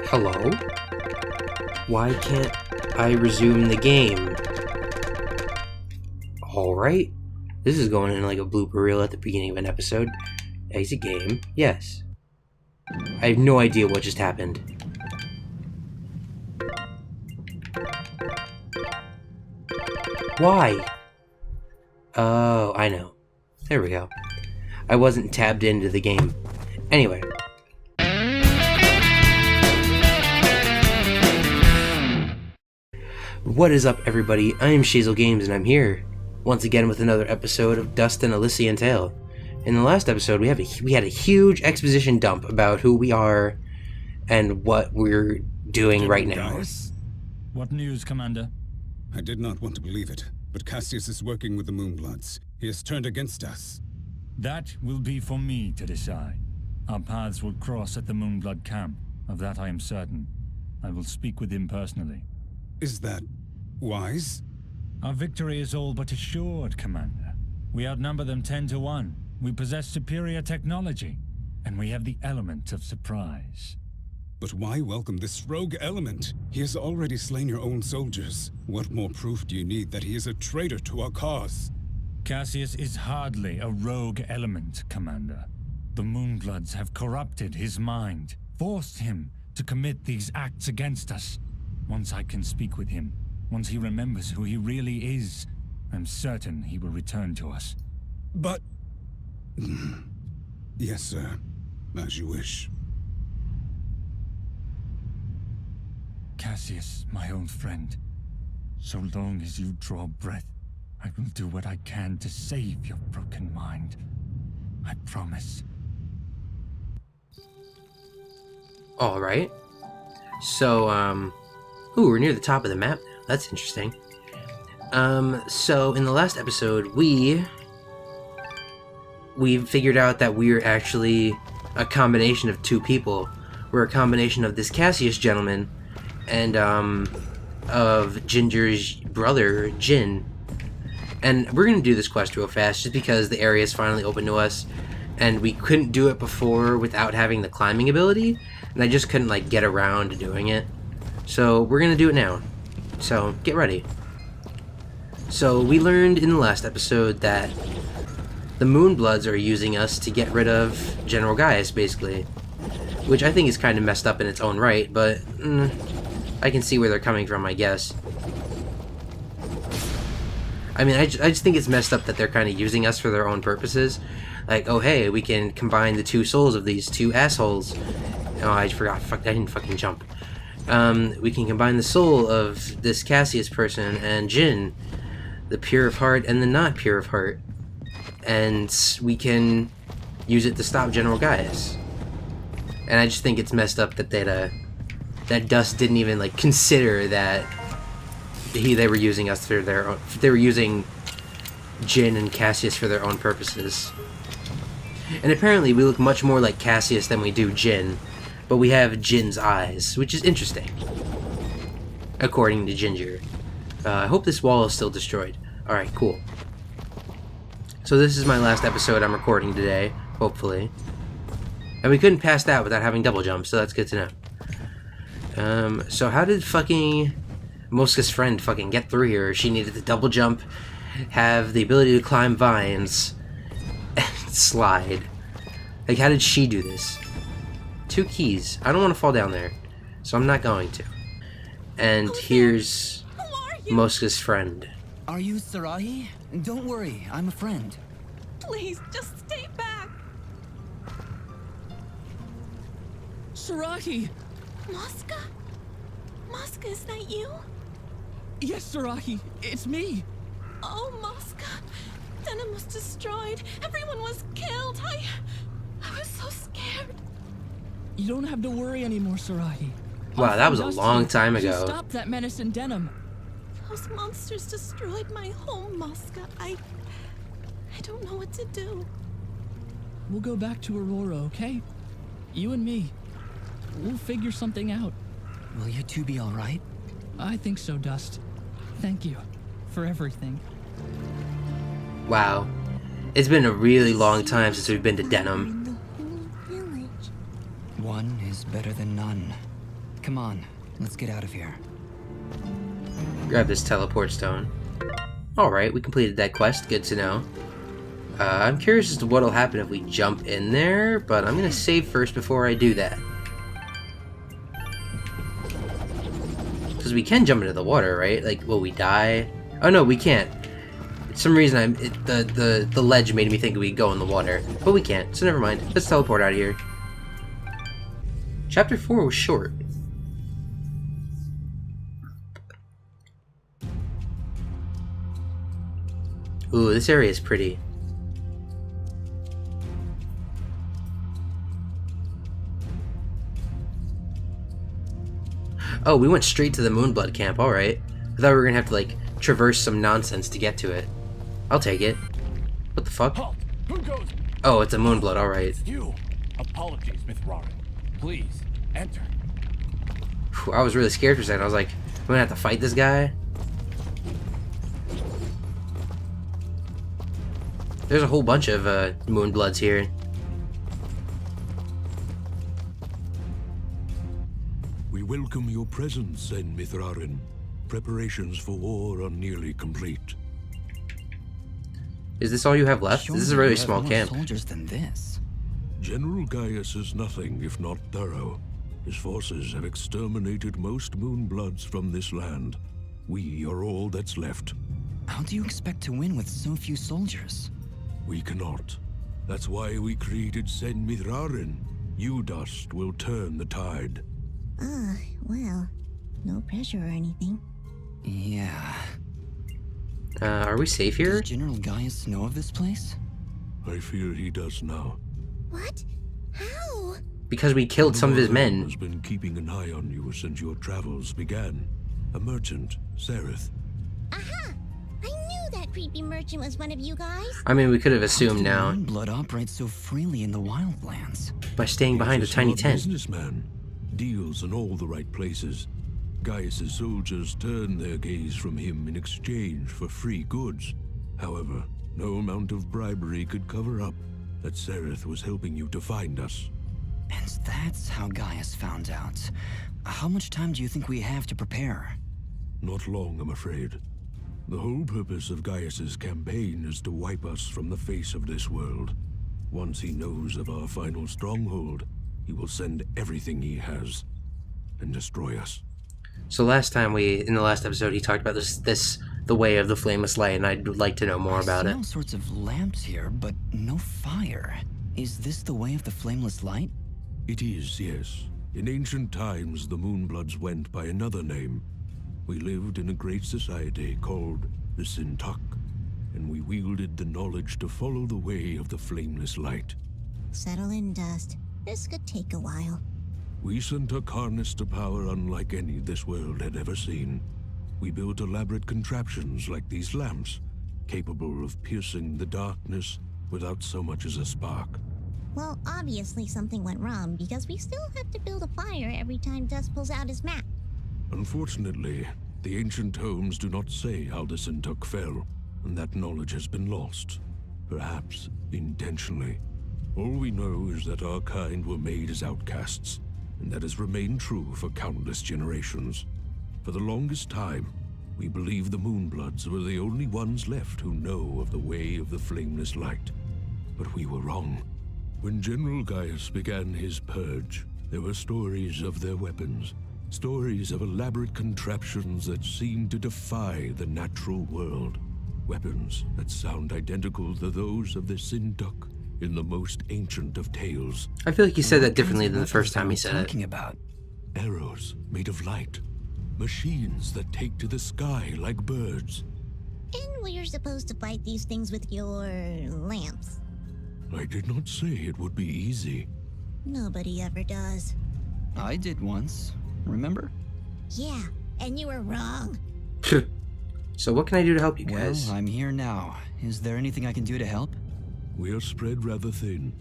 Hello? Why can't I resume the game? Alright. This is going in like a blooper reel at the beginning of an episode. Exit game. Yes. I have no idea what just happened. Why? Oh, I know. There we go. I wasn't tabbed into the game. Anyway. What is up, everybody? I am Shazelgames, and I'm here once again with another episode of Dust and Elysian Tail. In the last episode, we had a huge exposition dump about who we are and what we're doing General right now. Gaius? What news, Commander? I did not want to believe it, but Cassius is working with the moonbloods. He has turned against us. That will be for me to decide. Our paths will cross at the Moonblood camp. Of that I am certain. I will speak with him personally. Is that wise? Our victory is all but assured, Commander. We outnumber them 10 to 1. We possess superior technology, and we have the element of surprise. But why welcome this rogue element? He has already slain your own soldiers. What more proof do you need that he is a traitor to our cause? Cassius is hardly a rogue element, Commander. The Moonbloods have corrupted his mind, forced him to commit these acts against us. Once I can speak with him, once he remembers who he really is, I'm certain he will return to us. But... Yes, sir. As you wish. Cassius, my old friend, so long as you draw breath, I will do what I can to save your broken mind. I promise. Alright. So, ooh, we're near the top of the map now. That's interesting. So in the last episode, we figured out that we're actually a combination of two people. We're a combination of this Cassius gentleman and, of Ginger's brother, Jin. And we're gonna do this quest real fast, just because the area is finally open to us, and we couldn't do it before without having the climbing ability, and I just couldn't, like, get around to doing it. So we're gonna do it now. So, get ready. So, we learned in the last episode that the Moonbloods are using us to get rid of General Gaius, basically. Which I think is kind of messed up in its own right, but I can see where they're coming from, I guess. I mean, I just think it's messed up that they're kind of using us for their own purposes. Like, oh hey, we can combine the two souls of these two assholes. Oh, I forgot. Fuck, I didn't fucking jump. We can combine the soul of this Cassius person and Jin, the pure of heart and the not pure of heart, and we can use it to stop General Gaius. And I just think it's messed up that that Dust didn't even like consider that they were using us for their own. They were using Jin and Cassius for their own purposes. And apparently, we look much more like Cassius than we do Jin. But we have Jin's eyes, which is interesting, according to Ginger. I hope this wall is still destroyed. Alright, cool. So this is my last episode I'm recording today, hopefully. And we couldn't pass that without having double jump, so that's good to know. So how did fucking Moska's friend fucking get through here? She needed to double jump, have the ability to climb vines, and slide. Like, how did she do this? 2 keys. I don't want to fall down there, so I'm not going to. And here's Moska's friend. Are you Sarahi? Don't worry, I'm a friend. Please, just stay back. Sarahi! Moska? Moska, is that you? Yes, Sarahi, it's me! Oh, Moska. Denim was destroyed. Everyone was killed. I was so scared. You don't have to worry anymore, Sarahi. Wow, that was a long time ago. Stop that menace in Denim. Those monsters destroyed my home, Moska. I don't know what to do. We'll go back to Aurora, okay? You and me. We'll figure something out. Will you two be all right? I think so, Dust. Thank you for everything. Wow. It's been a really long time since we've been to Denim. One is better than none. Come on, let's get out of here. Grab this teleport stone. Alright, we completed that quest. Good to know. I'm curious as to what'll happen if we jump in there, but I'm gonna save first before I do that. Because we can jump into the water, right? Like, will we die? Oh no, we can't. For some reason, the ledge made me think we'd go in the water, but we can't, so never mind. Let's teleport out of here. Chapter 4 was short. Ooh, this area is pretty. Oh, we went straight to the Moonblood camp, alright. I thought we were gonna have to, like, traverse some nonsense to get to it. I'll take it. What the fuck? Halt! Who goes? Oh, it's a Moonblood, alright. You. Apologies, Mithrarin. Please, enter. Whew, I was really scared for a second. I was like, I'm gonna have to fight this guy? There's a whole bunch of Moonbloods here. We welcome your presence, Sen Mithrarin. Preparations for war are nearly complete. Is this all you have left? This is a really Surely you small have more camp. soldiers than this. General Gaius is nothing if not thorough. His forces have exterminated most Moonbloods from this land. We are all that's left. How do you expect to win with so few soldiers? We cannot. That's why we created Sen Mithrarin. You dust will turn the tide. Well, no pressure or anything. Yeah. Are we safe here? Does General Gaius know of this place? I fear he does now. What? How? Because we killed some of his One men. has been keeping an eye on you since your travels began. A merchant, Sereth. Aha! I knew that creepy merchant was one of you guys. I mean, we could have How assumed can now Moonblood operates so freely in the wildlands? by staying behind a He's tiny smart tent. businessman. Deals in all the right places. Gaius's soldiers turn their gaze from him in exchange for free goods. However, no amount of bribery could cover up that Sereth was helping you to find us. And that's how Gaius found out. How much time do you think we have to prepare? Not long, I'm afraid. The whole purpose of Gaius's campaign is to wipe us from the face of this world. Once he knows of our final stronghold, he will send everything he has and destroy us. So last time in the last episode, he talked about the way of the flameless light, and I'd like to know more about I it. see all sorts of lamps here, but no fire. Is this the way of the flameless light? It is, yes. In ancient times, the Moonbloods went by another name. We lived in a great society called the Sintuck, and we wielded the knowledge to follow the way of the flameless light. Settle in, Dust. This could take a while. We Sintuck harnessed a power unlike any this world had ever seen. We built elaborate contraptions like these lamps, capable of piercing the darkness without so much as a spark. Well, obviously something went wrong because we still have to build a fire every time Dust pulls out his map. Unfortunately, the ancient tomes do not say how the Sintuck fell, and that knowledge has been lost. Perhaps intentionally. All we know is that our kind were made as outcasts, and that has remained true for countless generations. For the longest time, we believed the Moonbloods were the only ones left who know of the way of the flameless light. But we were wrong. When General Gaius began his purge, there were stories of their weapons, stories of elaborate contraptions that seemed to defy the natural world. Weapons that sound identical to those of the Sintuck in the most ancient of tales. I feel like he said that differently than the first time he said it. Talking about Arrows made of light. Machines that take to the sky like birds. And we're supposed to fight these things with your lamps. I did not say it would be easy. Nobody ever does. I did once. Remember? Yeah, and you were wrong. So what can I do to help you guys? Well, I'm here now. Is there anything I can do to help? We are spread rather thin.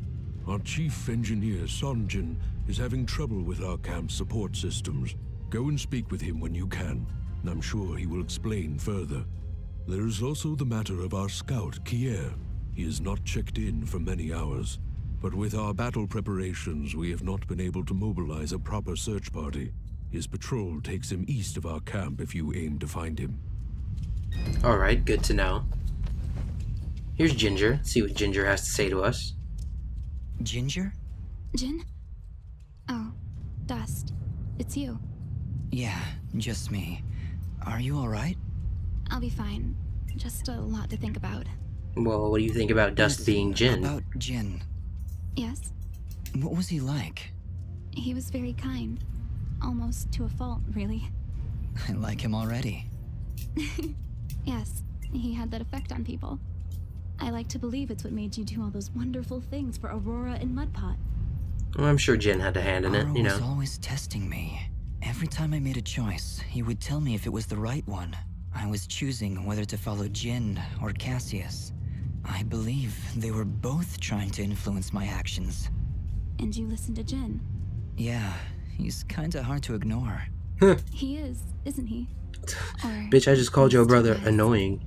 Our chief engineer, Sonjin, is having trouble with our camp's support systems. Go and speak with him when you can, and I'm sure he will explain further. There is also the matter of our scout, Kier. He has not checked in for many hours, But with our battle preparations, we have not been able to mobilize a proper search party. His patrol takes him east of our camp if you aim to find him. Alright, good to know. Here's Ginger. Let's see what Ginger has to say to us. Ginger? Jin? Oh, Dust. It's you. Yeah, just me. Are you alright? I'll be fine. Just a lot to think about. Well, what do you think about Dust being Jin? About Jin. Yes? What was he like? He was very kind. Almost to a fault, really. I like him already. Yes, he had that effect on people. I like to believe it's what made you do all those wonderful things for Aurora and Mudpot. Well, I'm sure Jin had a hand in it, you Ahrah was know. always testing me. Every time I made a choice, he would tell me if it was the right one. I was choosing whether to follow Jin or Cassius. I believe they were both trying to influence my actions. And you listened to Jin. Yeah, he's kinda hard to ignore. He is, isn't he? Or Bitch, I just called your he's brother too nice. annoying.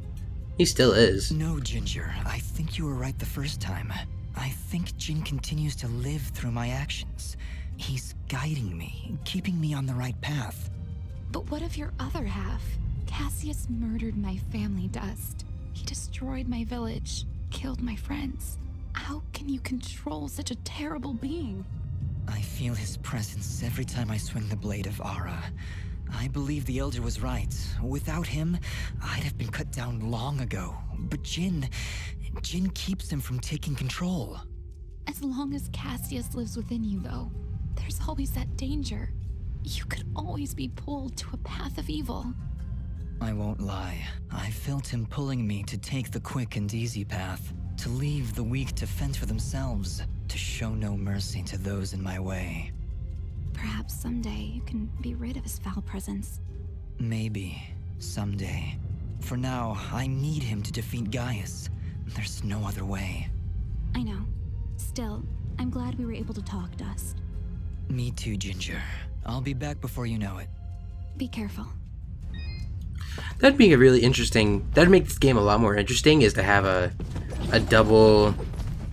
He still is. No, Ginger, I think you were right the first time. I think Jin continues to live through my actions. He's guiding me, keeping me on the right path. But what of your other half? Cassius murdered my family, Dust. He destroyed my village, killed my friends. How can you control such a terrible being? I feel his presence every time I swing the blade of Ahrah. I believe the Elder was right. Without him, I'd have been cut down long ago. But Jin keeps him from taking control. As long as Cassius lives within you, though, there's always that danger. You could always be pulled to a path of evil. I won't lie. I felt him pulling me to take the quick and easy path, to leave the weak to fend for themselves, to show no mercy to those in my way. Perhaps someday you can be rid of his foul presence. Maybe. Someday. For now, I need him to defeat Gaius. There's no other way. I know. Still, I'm glad we were able to talk, Dust. Me too, Ginger. I'll be back before you know it. Be careful. That'd be a really interesting... That'd make this game a lot more interesting, is to have a double...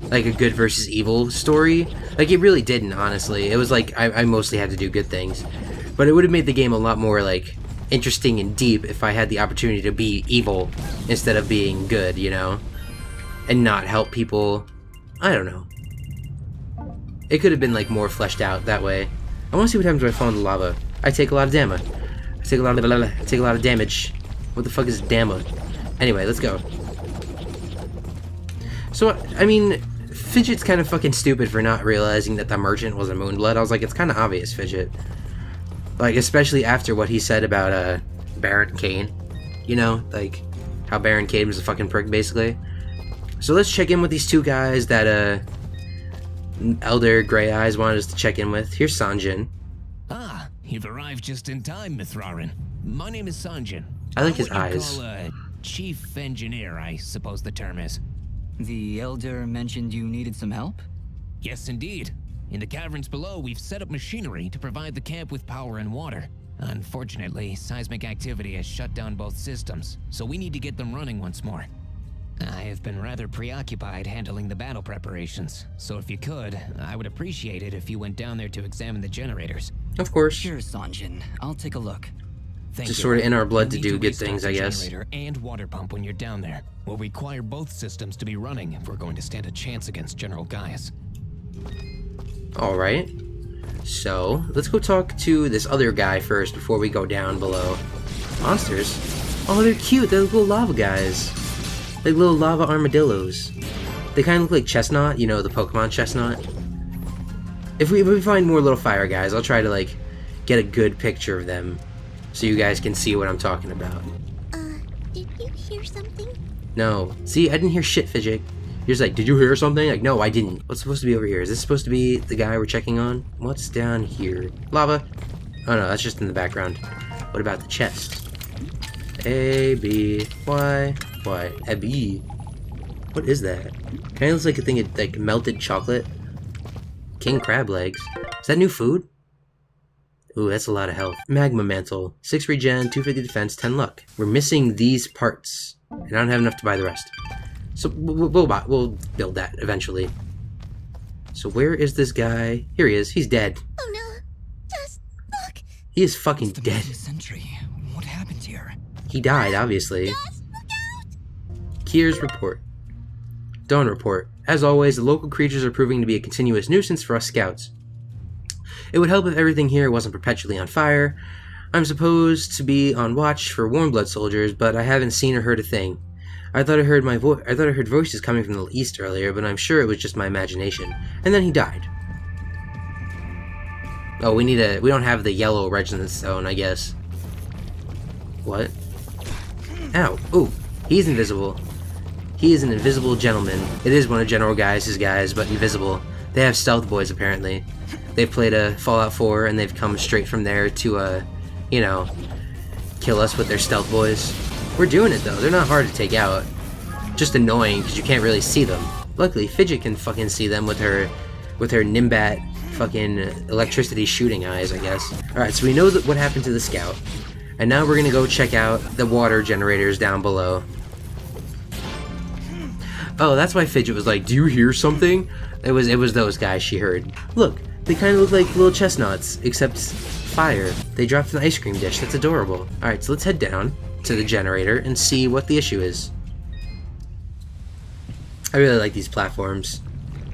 like a good versus evil story. Like, it really didn't, honestly. It was like, I mostly had to do good things. But it would have made the game a lot more, like, interesting and deep if I had the opportunity to be evil instead of being good, you know? And not help people. I don't know. It could have been, like, more fleshed out that way. I want to see what happens when I fall into lava. I take a lot of damage. I take a lot of damage. What the fuck is damage? Anyway, let's go. So, I mean, Fidget's kind of fucking stupid for not realizing that the merchant was a moonblood. I was like, it's kind of obvious, Fidget. Like, especially after what he said about, Baron Cain. You know, like, how Baron Cain was a fucking prick, basically. So let's check in with these two guys that, Elder Grey Eyes wanted us to check in with. Here's Sanjin. Ah, you've arrived just in time, Mithrarin. My name is Sanjin. I like his What you eyes. call a chief engineer, I suppose the term is. The Elder mentioned you needed some help? Yes, indeed. In the caverns below, we've set up machinery to provide the camp with power and water. Unfortunately, seismic activity has shut down both systems, so we need to get them running once more. I have been rather preoccupied handling the battle preparations, so if you could, I would appreciate it if you went down there to examine the generators. Of course. Sure, Sanjin. I'll take a look. Thank Just you. sort of in our blood to You'll do need good restart things, the I guess. Generator and water pump when you're down there. We'll require both systems to be running if we're going to stand a chance against General Gaius. Alright. So, let's go talk to this other guy first before we go down below. Monsters? Oh, they're cute. They're little lava guys. Like little lava armadillos. They kind of look like Chestnut, you know, the Pokemon Chestnut. If we find more little fire guys, I'll try to, like, get a good picture of them so you guys can see what I'm talking about. Did you hear something? No. See, I didn't hear shit, Fidget. You're just like, did you hear something? Like, no, I didn't. What's supposed to be over here? Is this supposed to be the guy we're checking on? What's down here? Lava? Oh no, that's just in the background. What about the chest? A, B, Y, Y, A, B. What is that? Kinda looks like a thing of, like, melted chocolate. King crab legs. Is that new food? Ooh, that's a lot of health. Magma mantle. 6 regen, 250 defense, 10 luck. We're missing these parts. And I don't have enough to buy the rest. So we'll build that eventually. So where is this guy? Here he is. He's dead. Oh no! Just look! He is fucking The dead. sentry. What happened here? He died, obviously. Just look out! Kier's report. Dawn report. As always, the local creatures are proving to be a continuous nuisance for us scouts. It would help if everything here wasn't perpetually on fire. I'm supposed to be on watch for warm blood soldiers, but I haven't seen or heard a thing. I thought I heard voices coming from the east earlier, but I'm sure it was just my imagination. And then he died. Oh, we don't have the yellow resonance stone, I guess. What? Ow. Ooh, he's invisible. He is an invisible gentleman. It is one of General Gaius' guys, but invisible. They have stealth boys, apparently. They've played a Fallout 4, and they've come straight from there to, you know, kill us with their stealth boys. We're doing it, though. They're not hard to take out. Just annoying, because you can't really see them. Luckily, Fidget can fucking see them with her Nimbat fucking electricity shooting eyes, I guess. Alright, so we know what happened to the scout. And now we're gonna go check out the water generators down below. Oh, that's why Fidget was like, do you hear something? It was those guys she heard. Look, they kind of look like little chestnuts, except fire. They dropped an ice cream dish. That's adorable. Alright, so let's head down to the generator and see what the issue is. I really like these platforms.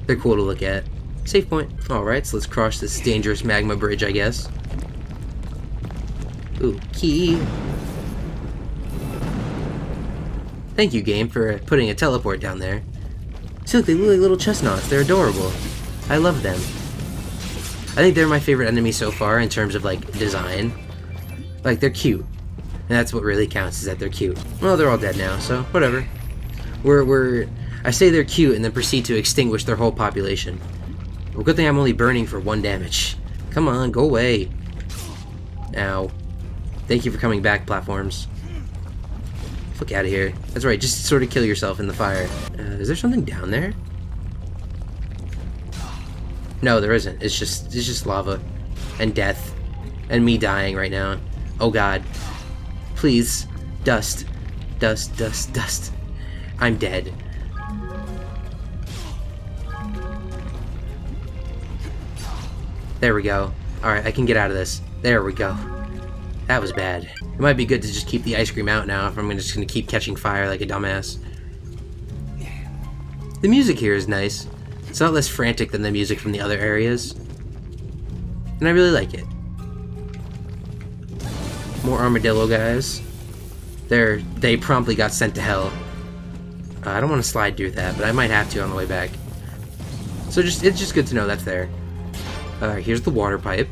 They're cool to look at. Save point. Alright, so let's cross this dangerous magma bridge, I guess. Ooh, key. Thank you, game, for putting a teleport down there. See, look, they look like little chestnuts. They're adorable. I love them. I think they're my favorite enemy so far in terms of, like, design. Like, they're cute. And that's what really counts, is that they're cute. Well, they're all dead now, so whatever. I say they're cute and then proceed to extinguish their whole population. Well, good thing I'm only burning for 1 damage. Come on, go away. Ow. Thank you for coming back, platforms. Fuck out of here. That's right, just sort of kill yourself in the fire. Is there something down there? No, there isn't. It's just lava. And death. And me dying right now. Oh god. Please. Dust. Dust, dust, dust. I'm dead. There we go. Alright, I can get out of this. There we go. That was bad. It might be good to just keep the ice cream out now if I'm just gonna keep catching fire like a dumbass. The music here is nice. It's not less frantic than the music from the other areas. And I really like it. More armadillo guys. They promptly got sent to hell. I don't want to slide through that, but I might have to on the way back. So it's just good to know that's there. Here's the water pipe.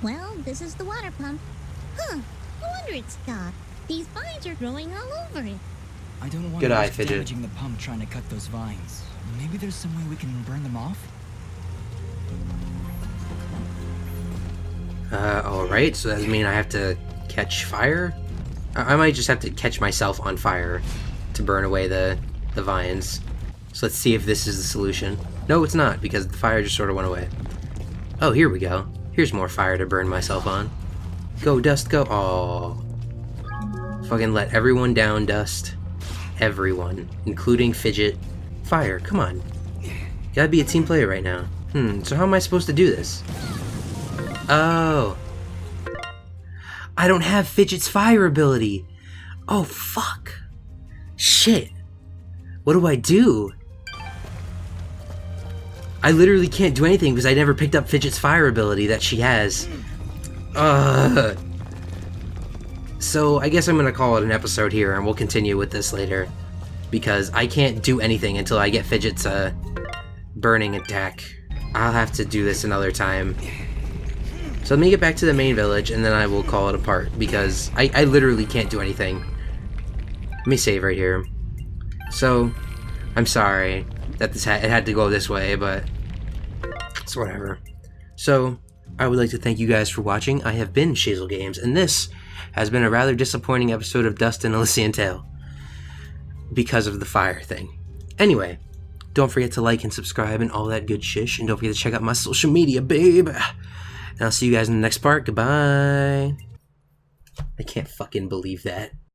Well, this is the water pump. Huh, no wonder it's stopped. These vines are growing all over it. I don't want Good to eye, risk Fidget. damaging the pump trying to cut those vines. Maybe there's some way we can burn them off? Alright, so that means I have to catch fire? I might just have to catch myself on fire to burn away the vines. So let's see if this is the solution. No, it's not, because the fire just sort of went away. Oh, here we go. Here's more fire to burn myself on. Go, Dust, go. Aww. Fucking let everyone down, Dust. Everyone, including Fidget. Fire, come on. Gotta be a team player right now. So how am I supposed to do this? Oh. I don't have Fidget's fire ability. Oh, fuck. Shit. What do I do? I literally can't do anything because I never picked up Fidget's fire ability that she has. So I guess I'm gonna call it an episode here and we'll continue with this later. Because I can't do anything until I get Fidget's burning attack. I'll have to do this another time. So let me get back to the main village and then I will call it apart because I literally can't do anything. Let me save right here. So, I'm sorry that it had to go this way, but it's whatever. So, I would like to thank you guys for watching. I have been Shazelgames, and this has been a rather disappointing episode of Dust and Elysian Tail because of the fire thing. Anyway, don't forget to like and subscribe and all that good shish, and don't forget to check out my social media, babe. And I'll see you guys in the next part. Goodbye. I can't fucking believe that.